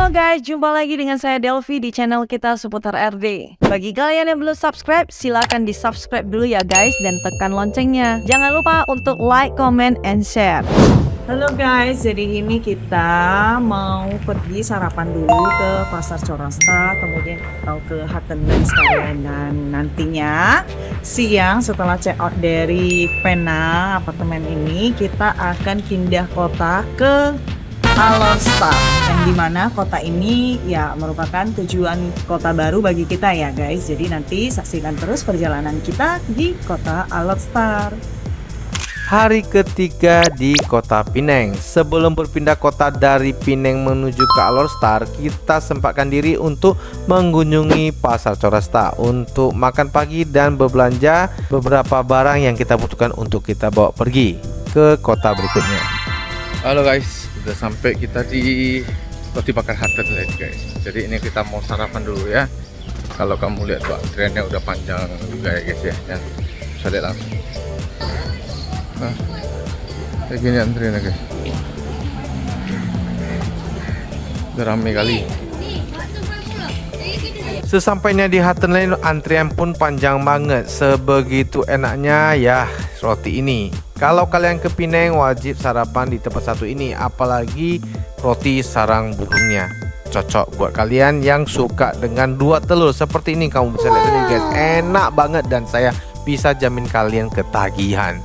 Halo guys, jumpa lagi dengan saya Delvi di channel kita seputar RD. Bagi kalian yang belum subscribe, silahkan di subscribe dulu ya guys dan tekan loncengnya. Jangan lupa untuk like, comment, and share. Halo guys, jadi ini kita mau pergi sarapan dulu ke Pasar Corasta, kemudian atau ke Hatenan sekalian, dan nantinya siang setelah check out dari Penang apartemen ini kita akan pindah kota ke Alor-Star, yang dimana kota ini ya merupakan tujuan kota baru bagi kita ya guys. Jadi nanti saksikan terus perjalanan kita di kota Alor-Star. Hari ketiga di kota Penang. Sebelum berpindah kota dari Penang menuju ke Alor-Star, kita sempatkan diri untuk mengunjungi Pasar Corasta untuk makan pagi dan berbelanja beberapa barang yang kita butuhkan untuk kita bawa pergi ke kota berikutnya. Halo guys, udah sampai kita di roti bakar Hatenan guys. Jadi ini kita mau sarapan dulu ya. Kalau kamu lihat tuh antriannya udah panjang juga ya guys ya. Bisa lihat langsung. Nah, kayak gini antriannya guys. Udah rame kali. Sesampainya di Hatenan, antrian pun panjang banget. Sebegitu enaknya ya roti ini. Kalau kalian ke Penang wajib sarapan di tempat satu ini, apalagi roti sarang burungnya. Cocok buat kalian yang suka dengan dua telur seperti ini. Kamu bisa lihat ini guys, enak banget dan saya bisa jamin kalian ketagihan.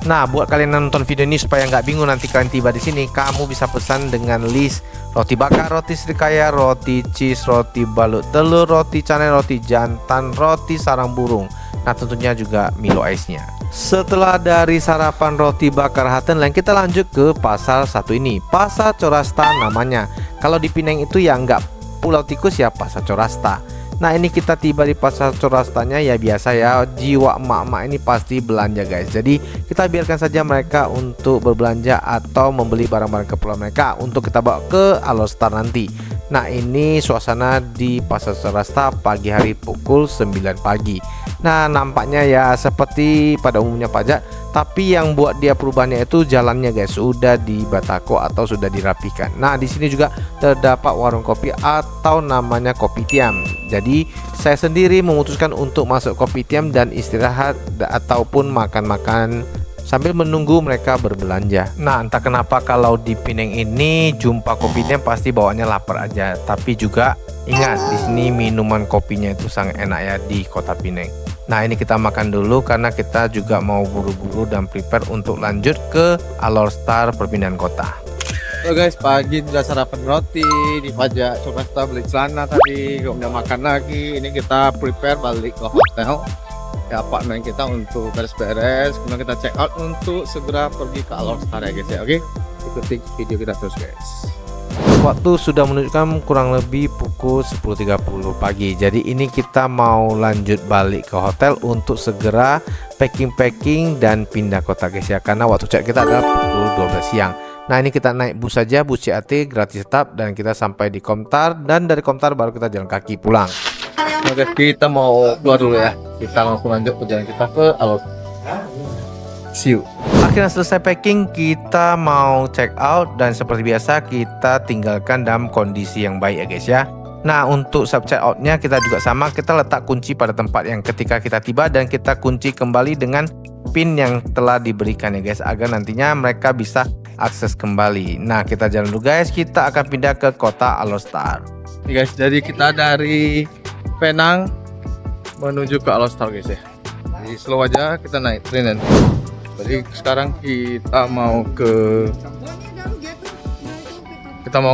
Nah, buat kalian yang nonton video ini supaya nggak bingung nanti kalian tiba di sini, kamu bisa pesan dengan list roti bakar, roti serikaya, roti cheese, roti balut telur, roti canai, roti jantan, roti sarang burung. Nah, tentunya juga Milo Ice-nya. Setelah dari sarapan roti bakar Hatenan, kita lanjut ke pasar satu ini, Pasar Corasta namanya. Kalau di Penang itu ya nggak Pulau Tikus ya, Pasar Corasta. Nah, ini kita tiba di Pasar Corastanya ya, biasa ya, jiwa emak-emak ini pasti belanja guys. Jadi kita biarkan saja mereka untuk berbelanja atau membeli barang-barang keperluan mereka untuk kita bawa ke Alor-Star nanti. Nah, ini suasana di Pasar Corasta pagi hari pukul 9 pagi. Nah, nampaknya ya seperti pada umumnya pajak, tapi yang buat dia perubahannya itu jalannya guys, sudah dibatako atau sudah dirapikan. Nah, di sini juga terdapat warung kopi atau namanya Kopi Tiam. Jadi saya sendiri memutuskan untuk masuk Kopi Tiam dan istirahat ataupun makan-makan sambil menunggu mereka berbelanja. Nah, entah kenapa kalau di Penang ini jumpa Kopi Tiam pasti bawaannya lapar aja. Tapi juga ingat, di sini minuman kopinya itu sangat enak ya di kota Penang. Nah, ini kita makan dulu karena kita juga mau buru-buru dan prepare untuk lanjut ke Alor-Star perpindahan kota. Halo guys, pagi sudah sarapan roti di Pajak Corasta, beli celana tadi, kemudian makan lagi. Ini kita prepare balik ke hotel ya, apartemen kita untuk beres-beres. Kemudian kita check out untuk segera pergi ke Alor-Star ya guys ya. Oke, ikuti video kita terus guys. Waktu sudah menunjukkan kurang lebih pukul 10.30 pagi. Jadi ini kita mau lanjut balik ke hotel untuk segera packing dan pindah kota guys ya. Karena waktu cek kita adalah pukul 12 siang. Nah, ini kita naik bus saja, bus CAT gratis tetap, dan kita sampai di Komtar, dan dari Komtar baru kita jalan kaki pulang. Oke, kita mau keluar dulu ya. Kita langsung lanjut perjalanan kita ke Alor-Star. See you. Akhirnya selesai packing, kita mau check out, dan seperti biasa kita tinggalkan dalam kondisi yang baik ya guys ya. Nah, untuk sub check outnya kita juga sama, kita letak kunci pada tempat yang ketika kita tiba, dan kita kunci kembali dengan pin yang telah diberikan ya guys, agar nantinya mereka bisa akses kembali. Nah, kita jalan dulu guys, kita akan pindah ke kota Alor-Star. Nih guys, jadi kita dari Penang menuju ke Alor-Star guys ya. Jadi slow aja, kita naik train nanti. Jadi sekarang kita mau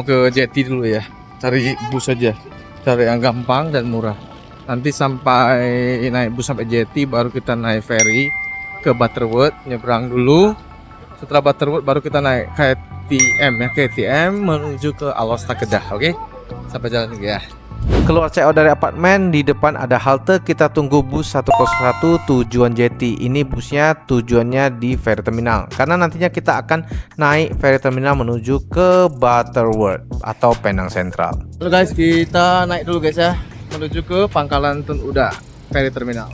ke Jetty dulu ya. Cari bus aja, cari yang gampang dan murah. Nanti sampai naik bus sampai Jetty, baru kita naik ferry ke Butterworth, nyebrang dulu. Setelah Butterworth baru kita naik KTM ya, KTM menuju ke Alor-Star Kedah. Oke, sampai jalan ya. Keluar check out dari apartemen, di depan ada halte, kita tunggu bus 101 tujuan Jetty. Ini busnya tujuannya di ferry terminal, karena nantinya kita akan naik ferry terminal menuju ke Butterworth atau Penang Central. Halo guys, kita naik dulu guys ya, menuju ke Pangkalan Tun Uda ferry terminal.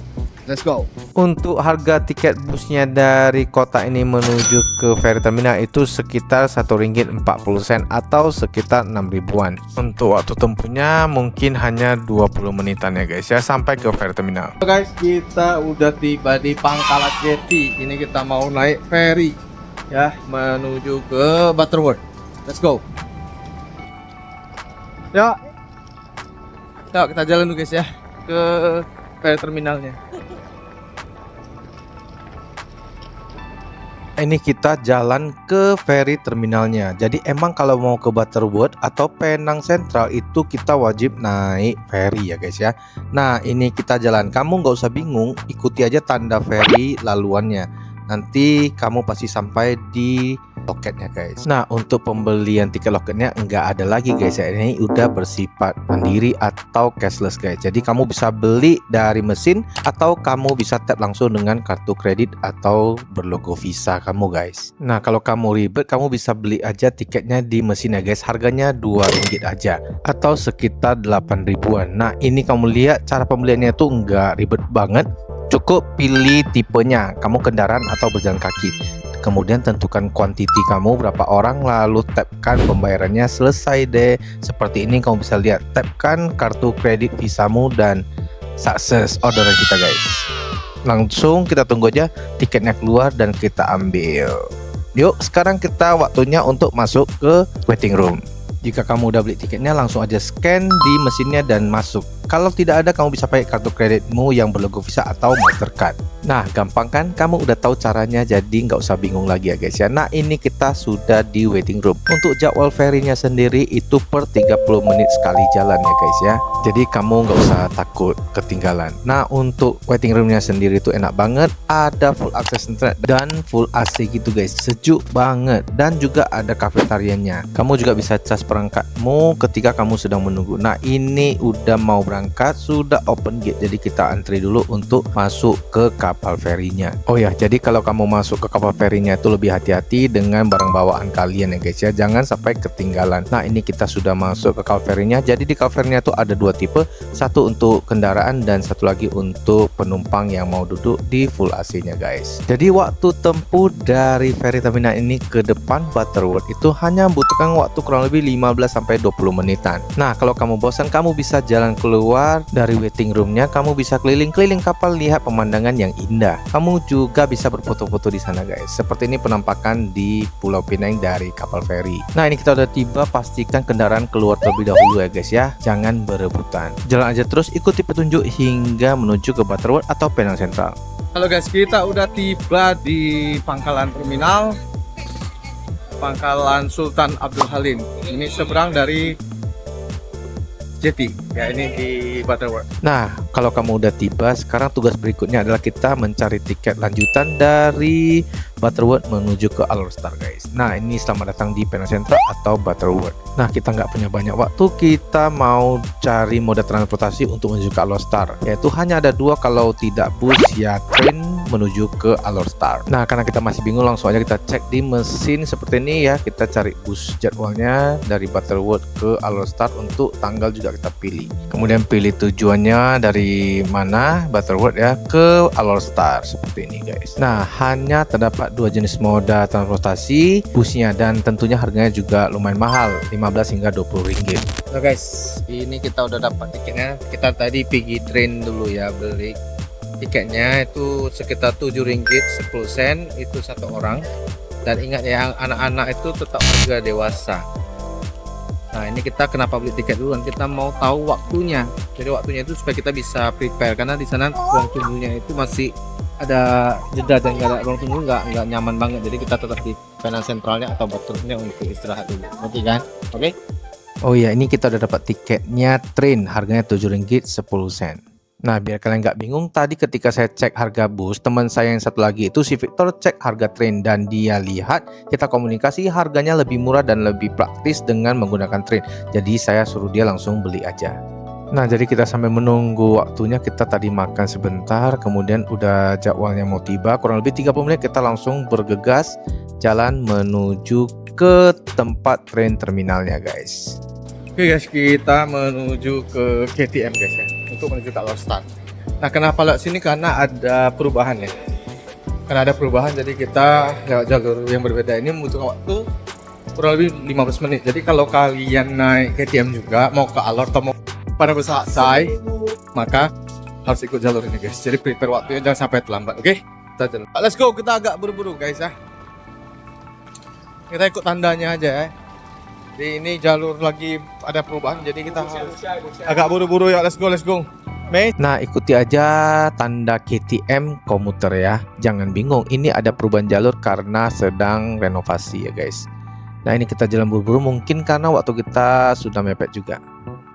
Let's go. Untuk harga tiket busnya dari kota ini menuju ke ferry terminal itu sekitar Rp1.40 atau sekitar 6 ribuan. Untuk waktu tempuhnya mungkin hanya 20 menitan ya guys ya, sampai ke ferry terminal. Guys, kita udah tiba di Pangkalan Jeti. Ini kita mau naik ferry ya menuju ke Butterworth. Let's go. Ya. Yuk kita jalan dulu guys ya ke ferry terminalnya. Ini kita jalan ke ferry terminalnya. Jadi emang kalau mau ke Butterworth atau Penang Sentral itu kita wajib naik ferry ya guys ya. Nah ini kita jalan, kamu nggak usah bingung, ikuti aja tanda ferry laluannya. Nanti kamu pasti sampai di loketnya guys. Nah untuk pembelian tiket loketnya nggak ada lagi guys ya, ini udah bersifat mandiri atau cashless guys. Jadi kamu bisa beli dari mesin atau kamu bisa tap langsung dengan kartu kredit atau berlogo Visa kamu guys. Nah kalau kamu ribet, kamu bisa beli aja tiketnya di mesin ya guys, harganya Rp2 aja atau sekitar 8 ribuan. Nah ini kamu lihat cara pembeliannya tuh nggak ribet banget, cukup pilih tipenya, kamu kendaraan atau berjalan kaki. Kemudian tentukan kuantiti kamu berapa orang, lalu tapkan pembayarannya, selesai deh. Seperti ini kamu bisa lihat, tapkan kartu kredit Visamu dan sukses orderan kita guys. Langsung kita tunggu aja tiketnya keluar dan kita ambil. Yuk sekarang kita waktunya untuk masuk ke waiting room. Jika kamu udah beli tiketnya, langsung aja scan di mesinnya dan masuk. Kalau tidak ada, kamu bisa pakai kartu kreditmu yang berlogo Visa atau Mastercard. Nah gampang kan, kamu udah tahu caranya, jadi nggak usah bingung lagi ya guys ya. Nah ini kita sudah di waiting room. Untuk jadwal ferry-nya sendiri itu per 30 menit sekali jalan ya guys ya. Jadi kamu nggak usah takut ketinggalan. Nah untuk waiting room-nya sendiri itu enak banget, ada full access internet dan full AC gitu guys, sejuk banget. Dan juga ada kafetarianya. Kamu juga bisa cas perangkatmu ketika kamu sedang menunggu. Nah ini udah mau berangkat, sudah open gate, jadi kita antri dulu untuk masuk ke kapal ferinya. Oh ya, jadi kalau kamu masuk ke kapal ferinya itu lebih hati-hati dengan barang bawaan kalian ya guys ya, jangan sampai ketinggalan. Nah ini kita sudah masuk ke kapal ferinya. Jadi di kapal ferinya itu ada dua tipe, satu untuk kendaraan dan satu lagi untuk penumpang yang mau duduk di full AC nya guys. Jadi waktu tempuh dari ferry terminal ini ke depan Butterworth itu hanya membutuhkan waktu kurang lebih 15-20 menitan. Nah kalau kamu bosan, kamu bisa jalan keluar dari waiting roomnya, kamu bisa keliling-keliling kapal, lihat pemandangan yang indah. Kamu juga bisa berfoto-foto di sana guys. Seperti ini penampakan di Pulau Pinang dari kapal feri. Nah ini kita udah tiba, pastikan kendaraan keluar terlebih dahulu ya guys ya, jangan berebutan. Jalan aja terus, ikuti petunjuk hingga menuju ke Butterworth atau Penang Sentral. Halo guys, kita udah tiba di pangkalan terminal Pangkalan Sultan Abdul Halim. Ini seberang dari Jeti ya, ini di Butterworth. Nah kalau kamu udah tiba, sekarang tugas berikutnya adalah kita mencari tiket lanjutan dari Butterworth menuju ke Alor-Star guys. Nah ini selamat datang di Penang Sentral atau Butterworth. Nah kita nggak punya banyak waktu, kita mau cari moda transportasi untuk menuju ke Alor-Star, yaitu hanya ada dua, kalau tidak bus ya train menuju ke Alor-Star. Nah karena kita masih bingung, langsung aja kita cek di mesin seperti ini ya, kita cari bus jadwalnya dari Butterworth ke Alor-Star, untuk tanggal juga kita pilih, kemudian pilih tujuannya dari mana, Butterworth ya ke Alor-Star seperti ini guys. Nah hanya terdapat dua jenis moda transportasi busnya, dan tentunya harganya juga lumayan mahal, 15 hingga 20 ringgit. Nah guys, ini kita udah dapat tiketnya. Kita tadi pergi train dulu ya, beli tiketnya itu sekitar Rp7.10 itu satu orang. Dan ingat ya, anak-anak itu tetap harga dewasa. Nah ini kita kenapa beli tiket duluan, kita mau tahu waktunya. Jadi waktunya itu supaya kita bisa prepare, karena di sana ruang tunggunya itu masih ada jeda dan nggak ada ruang tunggu, nggak nyaman banget. Jadi kita tetap di Penang Sentralnya atau Butterworthnya untuk istirahat dulu. Oke kan? Oke. Oh iya, ini kita udah dapat tiketnya train, harganya Rp7.10. Nah biar kalian nggak bingung, tadi ketika saya cek harga bus, teman saya yang satu lagi itu si Victor cek harga train, dan dia lihat kita komunikasi harganya lebih murah dan lebih praktis dengan menggunakan train. Jadi saya suruh dia langsung beli aja. Nah jadi kita sambil menunggu waktunya, kita tadi makan sebentar, kemudian udah jadwalnya mau tiba, kurang lebih 30 menit kita langsung bergegas jalan menuju ke tempat train terminalnya guys. Oke guys, kita menuju ke KTM guys ya, untuk menuju ke Alor-Star. Nah, kenapa lewat sini? Karena ada perubahan ya. Karena ada perubahan, jadi kita lewat jalur yang berbeda ini membutuhkan waktu kurang lebih 15 menit. Jadi kalau kalian naik KTM juga mau ke Alor atau mau pada besar say, maka harus ikut jalur ini guys. Jadi prepare waktunya jangan sampai terlambat. Oke? Kita jalan. Let's go, kita agak buru-buru guys ya. Kita ikut tandanya aja ya. Jadi ini jalur lagi ada perubahan, jadi kita harus agak buru-buru ya. Let's go. Nah, ikuti aja tanda KTM komuter ya. Jangan bingung, ini ada perubahan jalur karena sedang renovasi ya guys. Nah, ini kita jalan buru-buru mungkin karena waktu kita sudah mepet juga.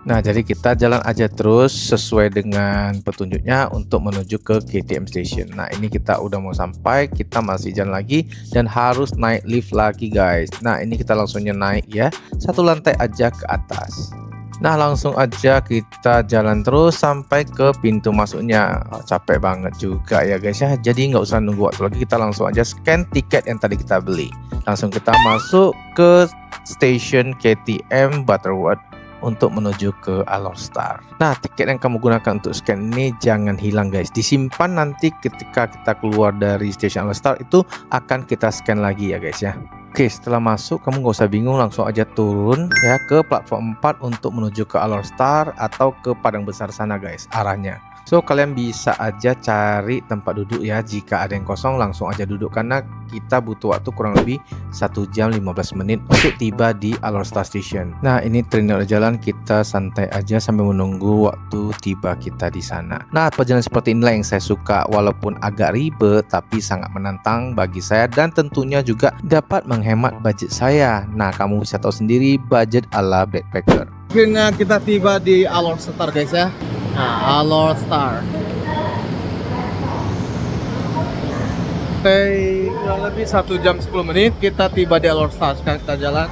Nah, jadi kita jalan aja terus sesuai dengan petunjuknya untuk menuju ke KTM Station. Nah, ini kita udah mau sampai, kita masih jalan lagi dan harus naik lift lagi guys. Nah, ini kita langsungnya naik ya, satu lantai aja ke atas. Nah, langsung aja kita jalan terus sampai ke pintu masuknya. Capek banget juga ya guys ya. Jadi nggak usah nunggu waktu lagi, kita langsung aja scan tiket yang tadi kita beli. Langsung kita masuk ke station KTM Butterworth untuk menuju ke Alor Star. Nah, tiket yang kamu gunakan untuk scan ini jangan hilang guys. Disimpan nanti ketika kita keluar dari stasiun Alor Star itu akan kita scan lagi ya guys ya. Oke, setelah masuk kamu nggak usah bingung, langsung aja turun ya ke platform 4 untuk menuju ke Alor Star atau ke Padang Besar sana guys arahnya. So, kalian bisa aja cari tempat duduk ya. Jika ada yang kosong langsung aja duduk karena kita butuh waktu kurang lebih 1 jam 15 menit untuk tiba di Alor Star Station. Nah, ini trainer jalan, kita santai aja sambil menunggu waktu tiba kita di sana. Nah, perjalanan seperti inilah yang saya suka, walaupun agak ribet tapi sangat menantang bagi saya dan tentunya juga dapat menghemat budget saya. Nah, kamu bisa tahu sendiri budget ala backpacker. Akhirnya kita tiba di Alor Star guys ya. Nah, Alor Star. Kurang lebih 1 jam 10 menit kita tiba di Alor Star. Sekarang kita jalan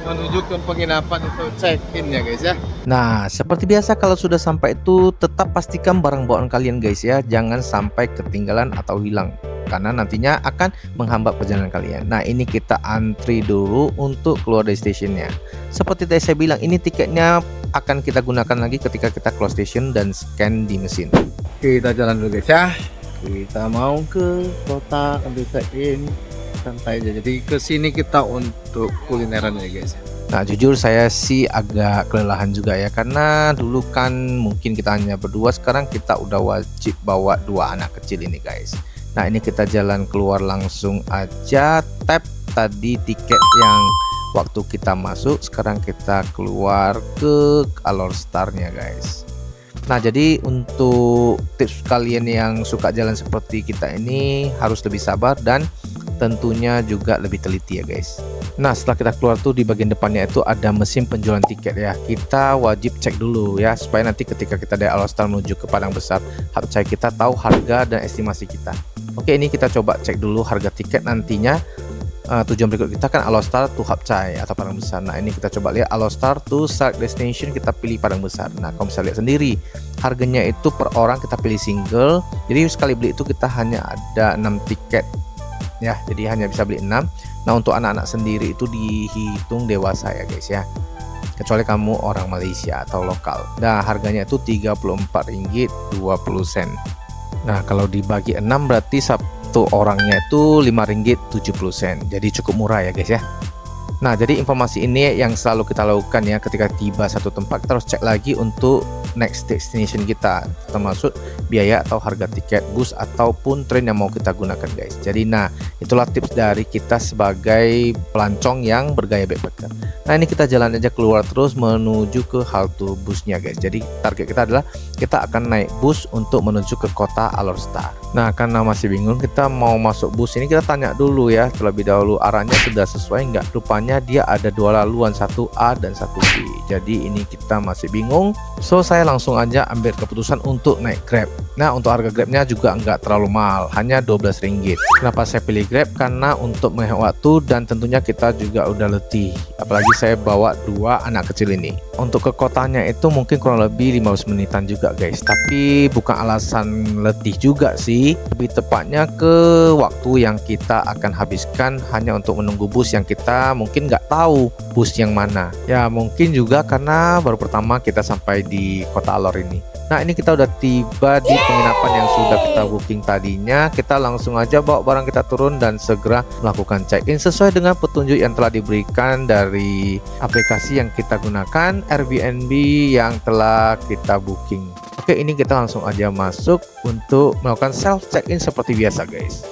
menuju ke penginapan itu check-in ya guys ya. Nah, seperti biasa kalau sudah sampai itu tetap pastikan barang bawaan kalian guys ya. Jangan sampai ketinggalan atau hilang karena nantinya akan menghambat perjalanan kalian. Nah, ini kita antri dulu untuk keluar dari stasiunnya. Seperti tadi saya bilang, ini tiketnya akan kita gunakan lagi ketika kita keluar station dan scan di mesin. Kita jalan dulu guys ya. Kita mau ke kota ambil check-in santai aja. Jadi ke sini kita untuk kulineran ya guys. Nah, jujur saya sih agak kelelahan juga ya karena dulu kan mungkin kita hanya berdua, sekarang kita udah wajib bawa 2 anak kecil ini guys. Nah, ini kita jalan keluar langsung aja tap tadi tiket yang waktu kita masuk, sekarang kita keluar ke Alor Star-nya guys. Nah, jadi untuk tips kalian yang suka jalan seperti kita ini harus lebih sabar dan tentunya juga lebih teliti ya guys. Nah, setelah kita keluar tuh di bagian depannya itu ada mesin penjualan tiket ya. Kita wajib cek dulu ya supaya nanti ketika kita dari Alor Star menuju ke Padang Besar, harus kita tahu harga dan estimasi kita. Oke, ini kita coba cek dulu harga tiket nantinya. Tujuan berikut kita kan Alor Star to Hapcai atau Padang Besar. Nah, ini kita coba lihat Alor Star to Select Destination, kita pilih Padang Besar. Nah, kamu bisa lihat sendiri harganya itu per orang kita pilih single. Jadi sekali beli itu kita hanya ada 6 tiket ya, jadi hanya bisa beli 6. Nah, untuk anak-anak sendiri itu dihitung dewasa ya guys ya, kecuali kamu orang Malaysia atau lokal. Nah, harganya itu Rp34.20. Nah, kalau dibagi 6 berarti satu orangnya itu Rp5.70. Jadi cukup murah ya guys ya. Nah, jadi informasi ini yang selalu kita lakukan ya ketika tiba satu tempat, kita harus cek lagi untuk next destination kita, termasuk biaya atau harga tiket bus ataupun train yang mau kita gunakan guys. Jadi nah, itulah tips dari kita sebagai pelancong yang bergaya backpacker. Nah, ini kita jalan aja keluar terus menuju ke halte busnya guys. Jadi target kita adalah kita akan naik bus untuk menuju ke kota Alor Star. Nah, karena masih bingung kita mau masuk bus ini, kita tanya dulu ya terlebih dahulu arahnya sudah sesuai nggak. Rupanya dia ada 2 laluan, 1A dan 1B. Jadi ini kita masih bingung. So, saya langsung aja ambil keputusan untuk naik Grab. Nah, untuk harga Grabnya juga nggak terlalu mahal, hanya Rp12. Kenapa saya pilih Grab? Karena untuk menghemat waktu dan tentunya kita juga udah letih. Apalagi saya bawa 2 anak kecil ini. Untuk ke kotanya itu mungkin kurang lebih 15 menitan juga guys. Tapi bukan alasan letih juga sih. Lebih tepatnya ke waktu yang kita akan habiskan hanya untuk menunggu bus yang kita mungkin nggak tahu bus yang mana. Ya, mungkin juga karena baru pertama kita sampai di kota Alor ini. Nah, ini kita udah tiba di penginapan yang sudah kita booking tadinya. Kita langsung aja bawa barang kita turun dan segera melakukan check-in sesuai dengan petunjuk yang telah diberikan dari aplikasi yang kita gunakan, Airbnb yang telah kita booking. Oke, ini kita langsung aja masuk untuk melakukan self check-in seperti biasa guys.